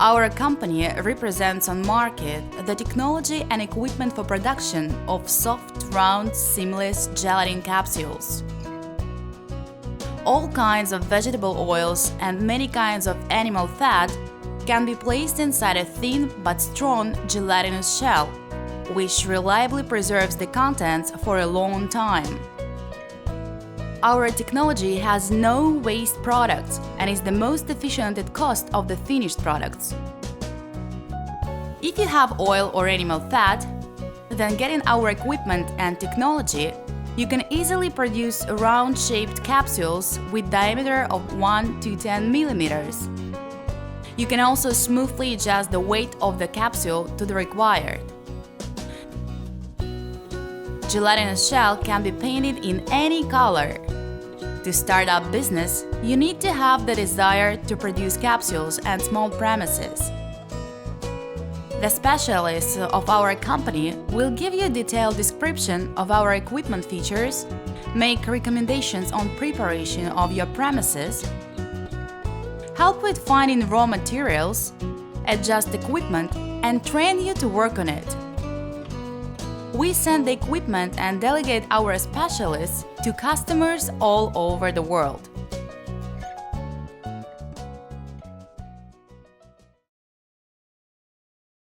Our company represents on market the technology and equipment for production of soft, round, seamless gelatin capsules. All kinds of vegetable oils and many kinds of animal fat can be placed inside a thin but strong gelatinous shell, which reliably preserves the contents for a long time. Our technology has no waste products and is the most efficient at cost of the finished products. If you have oil or animal fat, then getting our equipment and technology, you can easily produce round-shaped capsules with diameter of 1 to 10 millimeters. You can also smoothly adjust the weight of the capsule to the required. Gelatinous shell can be painted in any color. To start up business, you need to have the desire to produce capsules and small premises. The specialists of our company will give you a detailed description of our equipment features, make recommendations on preparation of your premises, help with finding raw materials, adjust equipment, and train you to work on it. We send the equipment and delegate our specialists to customers all over the world.